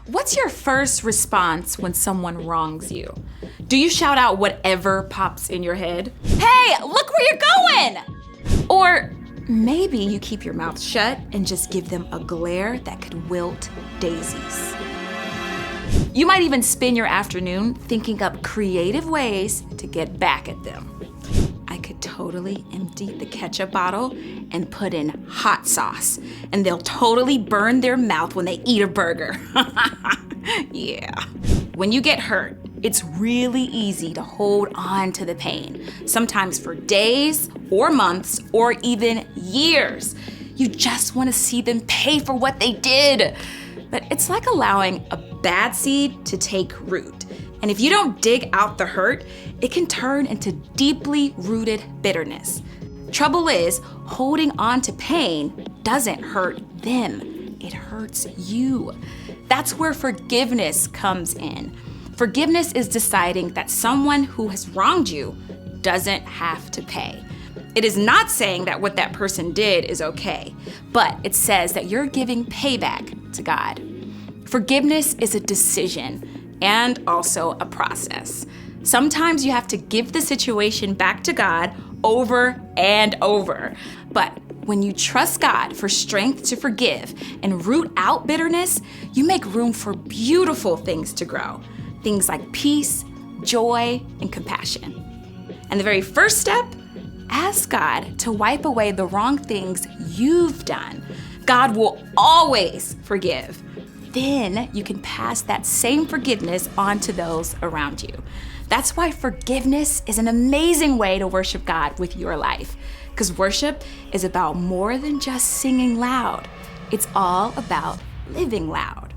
What's your first response when someone wrongs you? Do you shout out whatever pops in your head? Hey, look where you're going! Or maybe you keep your mouth shut and just give them a glare that could wilt daisies. You might even spend your afternoon thinking up creative ways to get back at them. I could totally empty the ketchup bottle and put in hot sauce, and they'll totally burn their mouth when they eat a burger. Yeah. When you get hurt, it's really easy to hold on to the pain, sometimes for days or months or even years. You just want to see them pay for what they did. But it's like allowing a bad seed to take root. And if you don't dig out the hurt, it can turn into deeply rooted bitterness. Trouble is, holding on to pain doesn't hurt them. It hurts you. That's where forgiveness comes in. Forgiveness is deciding that someone who has wronged you doesn't have to pay. It is not saying that what that person did is okay, but it says that you're giving payback to God. Forgiveness is a decision and also a process. Sometimes you have to give the situation back to God over and over. But when you trust God for strength to forgive and root out bitterness, you make room for beautiful things to grow. Things like peace, joy, and compassion. And the very first step, ask God to wipe away the wrong things you've done. God will always forgive. Then you can pass that same forgiveness on to those around you. That's why forgiveness is an amazing way to worship God with your life. Because worship is about more than just singing loud. It's all about living loud.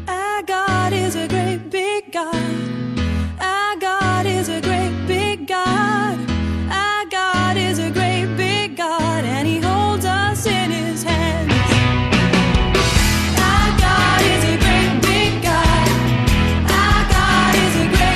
Our God is a great big God. Our God is a great big God. Our God is a great big God, and He holds us in His hands. Our God is a great big God. Our God is a great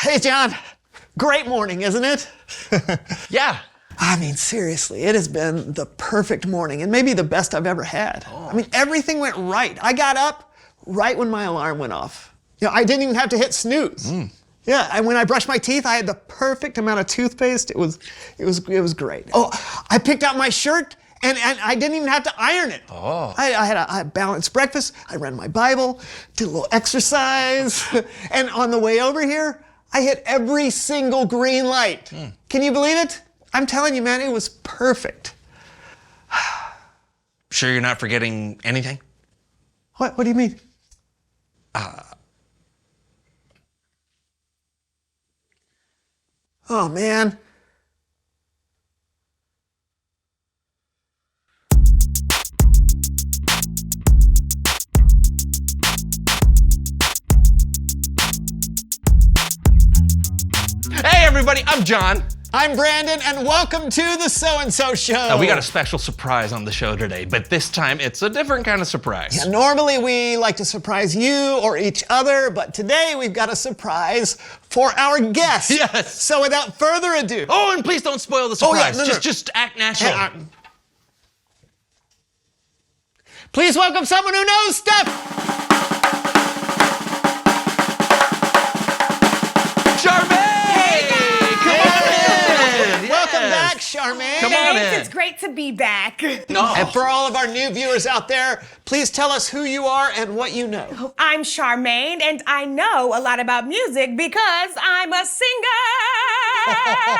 Hey, John. Great morning, isn't it? Yeah. I mean, seriously, it has been the perfect morning and maybe the best I've ever had. I mean, everything went right. I got up right when my alarm went off. I didn't even have to hit snooze. Yeah, and when I brushed my teeth, I had the perfect amount of toothpaste. It was great. Oh, I picked out my shirt and I didn't even have to iron it. Oh. I had a balanced breakfast. I read my Bible, did a little exercise, and on the way over here, I hit every single green light. Can you believe it? I'm telling you, man, it was perfect. Sure you're not forgetting anything? What do you mean? Oh, man. Hey, everybody, I'm John. I'm Brandon, and welcome to the So-and-So Show. We got a special surprise on the show today, but this time it's a different kind of surprise. Yeah, normally we like to surprise you or each other, but today we've got a surprise for our guest. Yes. So without further ado. Oh, and please don't spoil the surprise. no. Just act natural. Please welcome someone who knows stuff. Charmaine. Come on in. It's great to be back. No. And for all of our new viewers out there, please tell us who you are and what you know. I'm Charmaine, and I know a lot about music because I'm a singer.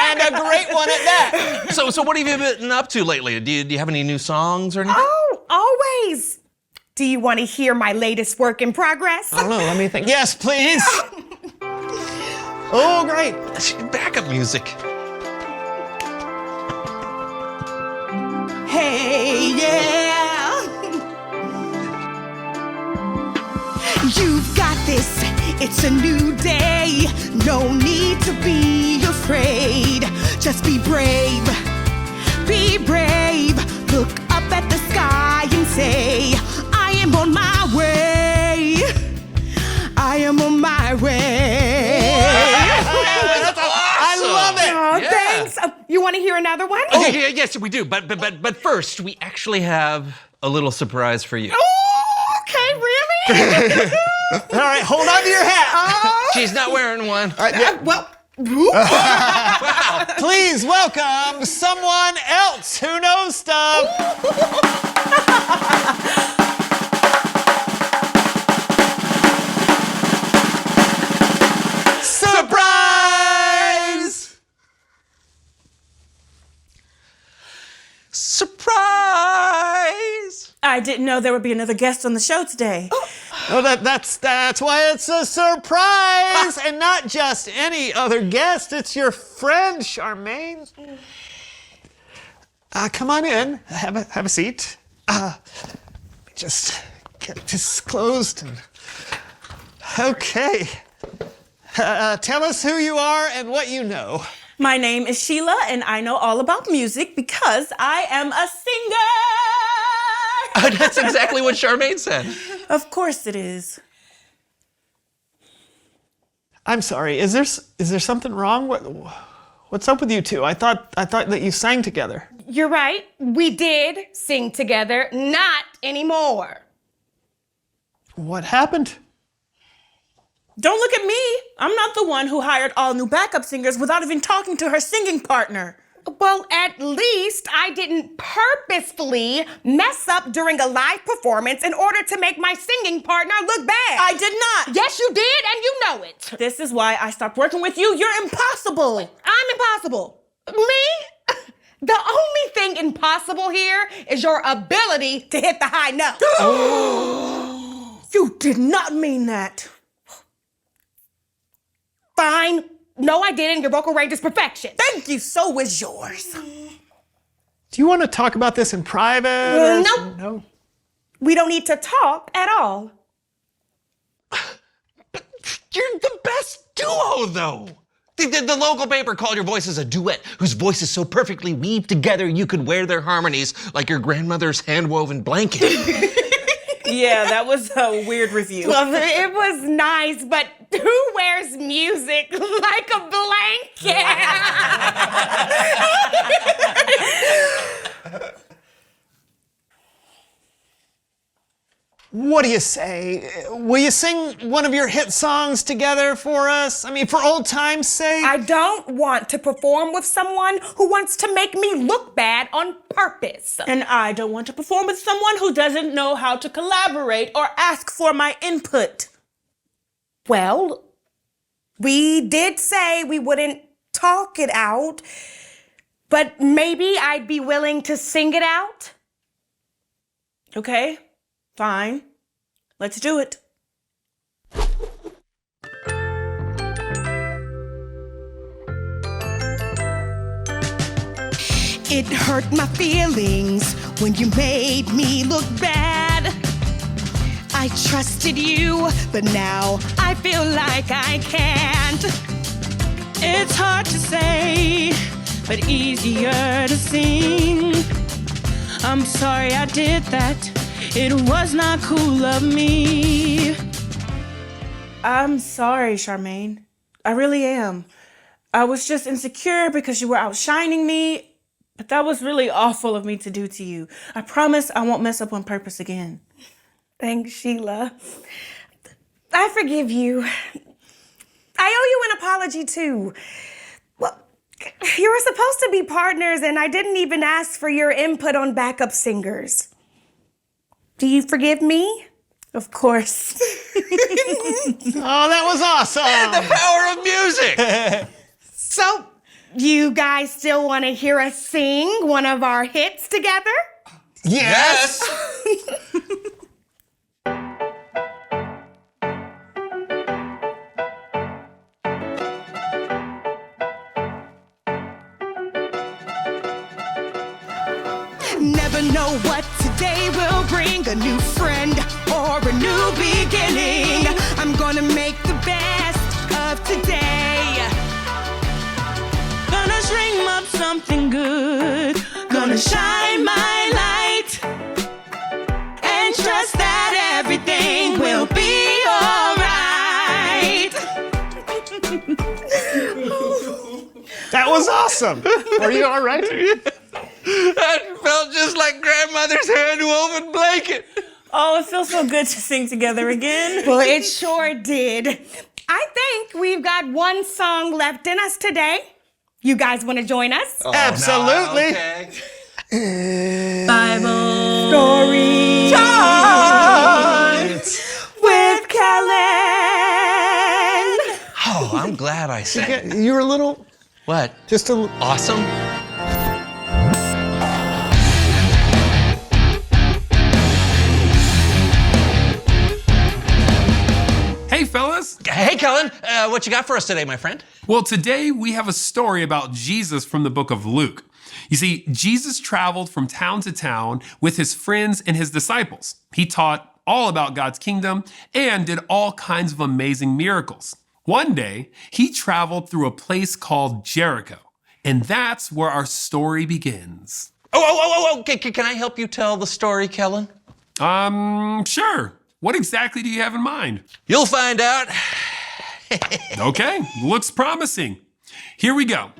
And a great one at that. So what have you been up to lately? Do you have any new songs or anything? Oh, always. Do you want to hear my latest work in progress? I don't know, let me think. Yes, please. Oh, great. Backup music. Hey, yeah. You've got this. It's a new day. No need to be afraid. Just be brave. Be brave. Look up at the sky and say, I am on my way. I am on my way. That's awesome. I love it. Oh, Yeah. thanks. You want to hear another one? Okay, yes, we do. But first, we actually have a little surprise for you. Oh, okay, really? All right, hold on to your hat. Oh. She's not wearing one. All right, yeah. Well, Please welcome someone else who knows stuff. Surprise! Surprise! I didn't know there would be another guest on the show today. Oh, that's why it's a surprise, and not just any other guest. It's your friend, Charmaine. Come on in. Have a seat. Just get this closed. Okay. Tell us who you are and what you know. My name is Sheila, and I know all about music because I am a singer. That's exactly what Charmaine said. Of course it is. I'm sorry. Is there something wrong? What's up with you two? I thought that you sang together. You're right. We did sing together. Not anymore. What happened? Don't look at me. I'm not the one who hired all new backup singers without even talking to her singing partner. Well, at least I didn't purposefully mess up during a live performance in order to make my singing partner look bad. I did not. Yes, you did, and you know it. This is why I stopped working with you. You're impossible. I'm impossible. Me? The only thing impossible here is your ability to hit the high note. You did not mean that. Fine. No, I didn't. Your vocal range is perfection. Thank you. So is yours. Do you want to talk about this in private? No. No. We don't need to talk at all. But you're the best duo, though. The local paper called your voices a duet whose voices so perfectly weave together you could wear their harmonies like your grandmother's hand-woven blanket. Yeah, that was a weird review. Well, it was nice, but Who wears music like a blanket? What do you say? Will you sing one of your hit songs together for us? I mean, for old time's sake? I don't want to perform with someone who wants to make me look bad on purpose. And I don't want to perform with someone who doesn't know how to collaborate or ask for my input. Well, we did say we wouldn't talk it out, but maybe I'd be willing to sing it out. Okay, fine. Let's do it. It hurt my feelings when you made me look bad. I trusted you, but now I feel like I can't. It's hard to say, but easier to sing. I'm sorry I did that. It was not cool of me. I'm sorry, Charmaine. I really am. I was just insecure because you were outshining me, but that was really awful of me to do to you. I promise I won't mess up on purpose again. Thanks, Sheila. I forgive you. I owe you an apology, too. Well, you were supposed to be partners, and I didn't even ask for your input on backup singers. Do you forgive me? Of course. Oh, that was awesome! The power of music! So, you guys still want to hear us sing one of our hits together? Yes! Never know what today will bring, a new friend or a new beginning. I'm gonna make the best of today. Gonna dream up something good. Gonna shine my light and trust that everything will be alright. That was awesome! Are you all right? That felt just like grandmother's hand-woven blanket. Oh, it feels so good to sing together again. Well, it sure did. I think we've got one song left in us today. You guys want to join us? Oh, Absolutely. No, okay. Bible story time with Kellen. Oh, I'm glad I sang. You were a little, What? just a little. Awesome? Hey, fellas. Hey, Kellen. What you got for us today, my friend? Well, today we have a story about Jesus from the book of Luke. You see, Jesus traveled from town to town with his friends and his disciples. He taught all about God's kingdom and did all kinds of amazing miracles. One day, he traveled through a place called Jericho, and that's where our story begins. Oh, can I help you tell the story, Kellen? Sure. What exactly do you have in mind? You'll find out. Okay, looks promising. Here we go.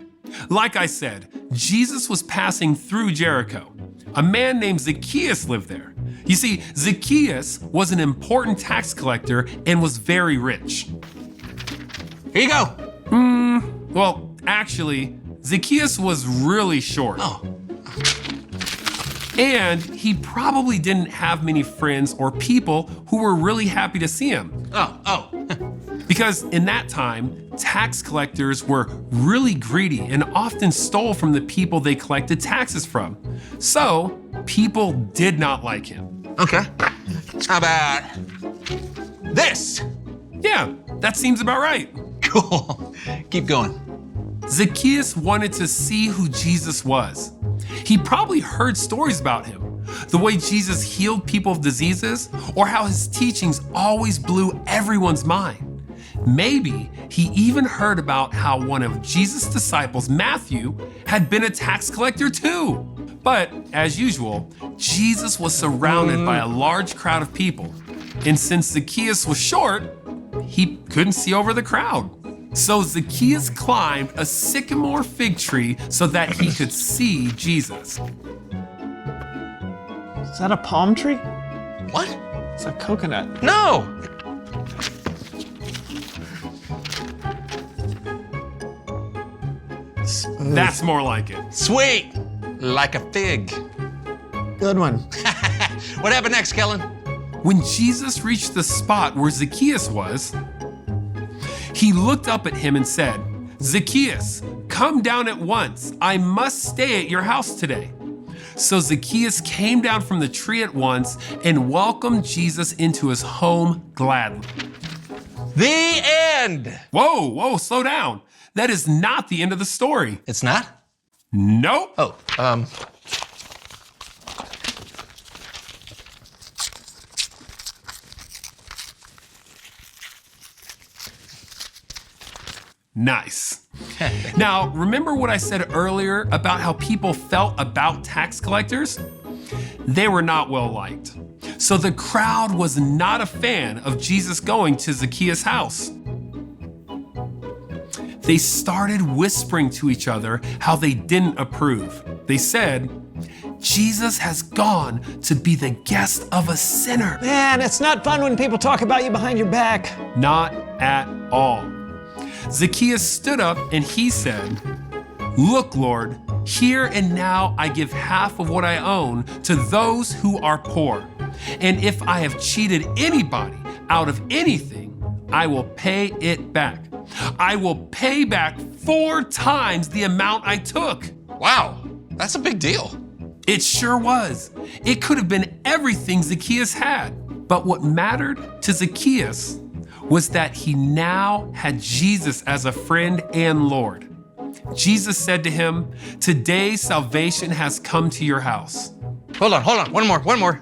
Like I said, Jesus was passing through Jericho. A man named Zacchaeus lived there. You see, Zacchaeus was an important tax collector and was very rich. Here you go. Well, actually, Zacchaeus was really short. Oh. And he probably didn't have many friends or people who were really happy to see him. Oh. Because in that time, tax collectors were really greedy and often stole from the people they collected taxes from. So, people did not like him. Okay. How about this? Yeah, that seems about right. Cool. Keep going. Zacchaeus wanted to see who Jesus was. He probably heard stories about him, the way Jesus healed people of diseases, or how his teachings always blew everyone's mind. Maybe he even heard about how one of Jesus' disciples, Matthew, had been a tax collector too. But as usual, Jesus was surrounded by a large crowd of people. And since Zacchaeus was short, he couldn't see over the crowd. So Zacchaeus climbed a sycamore fig tree so that he could see Jesus. Is that a palm tree? What? It's a coconut. No! That's more like it. Sweet! Like a fig. Good one. What happened next, Kellen? When Jesus reached the spot where Zacchaeus was, he looked up at him and said, "Zacchaeus, come down at once. I must stay at your house today." So Zacchaeus came down from the tree at once and welcomed Jesus into his home gladly. The end! Whoa, slow down. That is not the end of the story. It's not? Nope. Oh, Nice. Now, remember what I said earlier about how people felt about tax collectors? They were not well liked. So the crowd was not a fan of Jesus going to Zacchaeus' house. They started whispering to each other how they didn't approve. They said, "Jesus has gone to be the guest of a sinner." Man, it's not fun when people talk about you behind your back. Not at all. Zacchaeus stood up and he said, "Look, Lord, here and now I give half of what I own to those who are poor. And if I have cheated anybody out of anything, I will pay it back. I will pay back 4 times the amount I took." wow, that's a big deal. It sure was. It could have been everything Zacchaeus had. But what mattered to Zacchaeus was that he now had Jesus as a friend and Lord. Jesus said to him, "Today salvation has come to your house." Hold on, one more.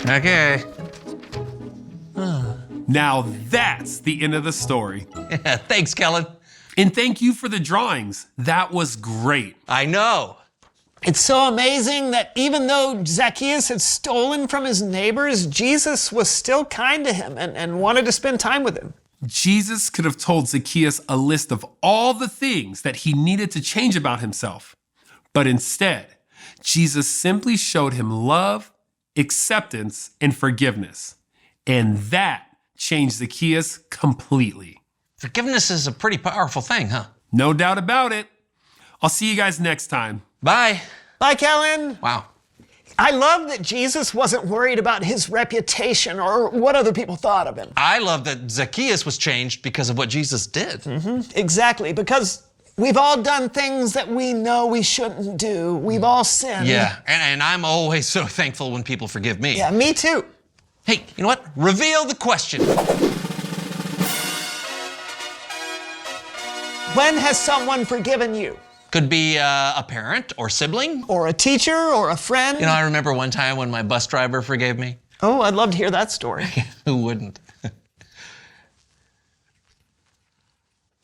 Okay. Now that's the end of the story. Thanks, Kellen. And thank you for the drawings. That was great. I know. It's so amazing that even though Zacchaeus had stolen from his neighbors, Jesus was still kind to him and wanted to spend time with him. Jesus could have told Zacchaeus a list of all the things that he needed to change about himself. But instead, Jesus simply showed him love, acceptance, and forgiveness. And that changed Zacchaeus completely. Forgiveness is a pretty powerful thing, huh? No doubt about it. I'll see you guys next time. Bye. Bye, Kellen. Wow. I love that Jesus wasn't worried about his reputation or what other people thought of him. I love that Zacchaeus was changed because of what Jesus did. Exactly, because we've all done things that we know we shouldn't do. We've all sinned. Yeah, and I'm always so thankful when people forgive me. Yeah, me too. Hey, you know what? Reveal the question. When has someone forgiven you? Could be a parent or sibling. Or a teacher or a friend? You know, I remember one time when my bus driver forgave me. Oh, I'd love to hear that story. Who wouldn't?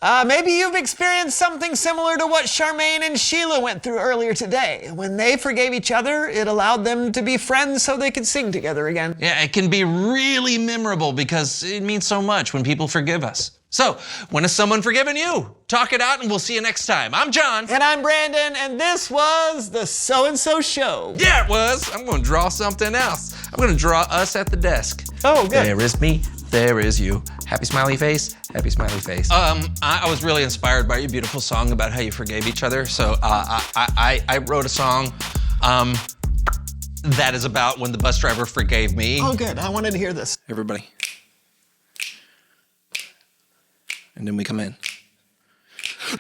Maybe you've experienced something similar to what Charmaine and Sheila went through earlier today. When they forgave each other, it allowed them to be friends so they could sing together again. Yeah, it can be really memorable because it means so much when people forgive us. So, when has someone forgiven you? Talk it out and we'll see you next time. I'm John. And I'm Brandon, and this was the So-and-So Show. Yeah, it was. I'm going to draw something else. I'm going to draw us at the desk. Oh, good. There is me. There is you. Happy smiley face. Happy smiley face. I was really inspired by your beautiful song about how you forgave each other. So I wrote a song that is about when the bus driver forgave me. Oh, good. I wanted to hear this. Everybody. And then we come in.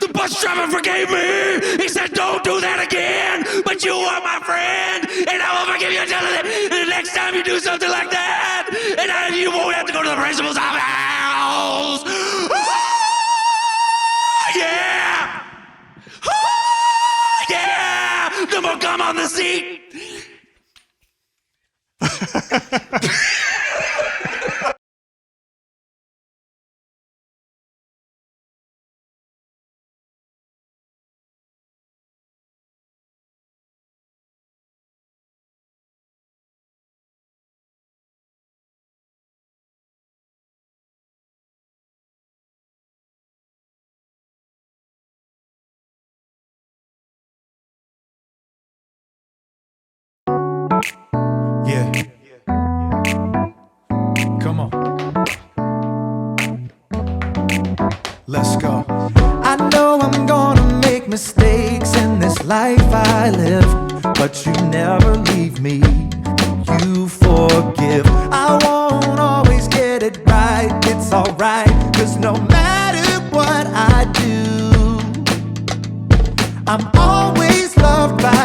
The bus driver forgave me. He said, "Don't do that again. But you are my friend, and I will forgive you until the next time you do something like that. And you won't have to go to the principal's office." Yeah! Yeah! No more gum on the seat. Yeah. Come on. Let's go. I know I'm gonna make mistakes in this life I live, but you never leave me. You forgive. I won't always get it right. It's alright, 'cause no matter what I do, I'm always loved by